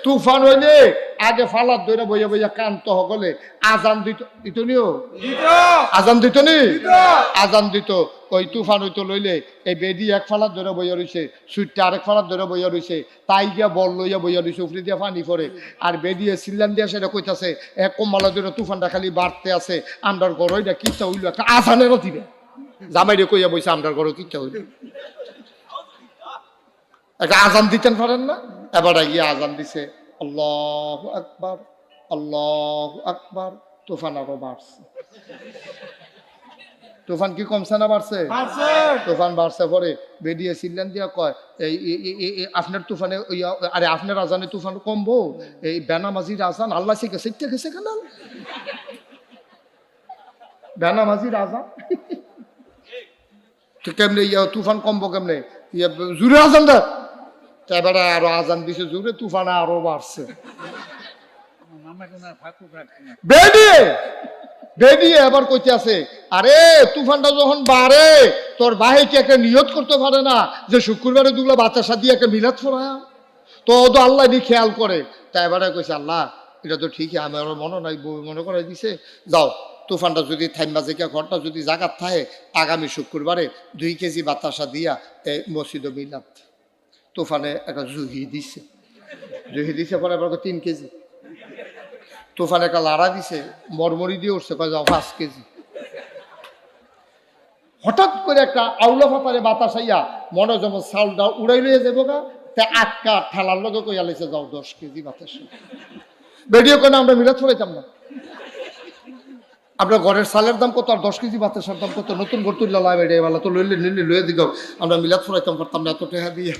তুফান হইলে আগে ফালার ধরে বইয়া বইয়া কান্ত হগলে আজান দিত নিও আজান দিত নি আজান দিত ওই তুফান হইতো লইলে এই বেদি এক ফালার ধরে বইয়া রইছে সুইটটা আরেক ফালার ধরে বইয়া রইছে তাই গিয়া বল লইয়া বইয়া রইছে উফরে দিয়া পানি পড়ে আর বেদিয়ে সিল্লান দিয়া সেটা কইতাছে এক কম্মালা ধরে তুফানটা খালি বাড়তে আছে আমরার ঘর ওইটা কিচ্ছা হইলো একটা আজানেরও দিবে জামাই রে কইয়া বইছে আমরার ঘর কিচ্ছা হইলো একটা আজান দিতেন পারেন না এবার গিয়ে আজান দিছে আল্লাহু আকবার তুফান আরো বাড়ছে তুফান কি কমছে না বাড়ছে তুফান বাড়ছে পরে বেরিয়ে সিল্লান দিয়া কয় এই আপনার তুফানে আরে আপনার আজানে তুফান কমবো এই বেনামাজির আজান আল্লাহ শিখেছে গেছে কেন বেনামাজির আজান তো কেমনে তুফান কমবো কেমনে জুড়ে আজান দেয় এবারে আরো আজান দিছে জুড়ে তুফান আরো বাড়ছে বেরিয়ে এবার কইতে আছে আরে তুফানটা যখন বাড়ে তোর ভাই কি একটা নিয়ত করতে পারে না যে শুক্রবারে দুগুলো বাতাসা দিয়ে একটা মিলাদ ফোড়া তো আল্লাহ নি খেয়াল করে তাই এবারে কইছে আল্লাহ এটা তো ঠিকই আমার মনে নাই মনে করে দিছে যাও তুফানটা যদি থাইমা জেকা ঘরটা যদি জাগাত থাকে আগামী শুক্রবারে 2 কেজি বাতাসা দিয়া এই মসজিদে মিলাদ তুফানে একটা জুহি দিছে পরে এবার 3 কেজি তুফানে একটা লাড়া দিছে মরমরি দিয়ে উঠছে কয় যাও 5 কেজি হঠাৎ করে একটা আউলা ফাতারে বাতাস আইয়া মনে যেমন চাউলটা উড়াই লইয়া যাবো গা তা আটকা ঠেলার লগে কইয়া লাইছে যাও 10 কেজি বাতাস বেরিয়ে কেন আমরা মিলাদ ছড়াইতাম না আপনার ঘরের চালের দাম কত আর 10 কেজি বাতাসার দাম কত নতুন ঘর তুললা বেড়ে বেলা তো লইলে নিলে লইয়া দিগাও আমরা মিলাদ ছড়াইতাম পারতাম না এত টাকা দিয়ে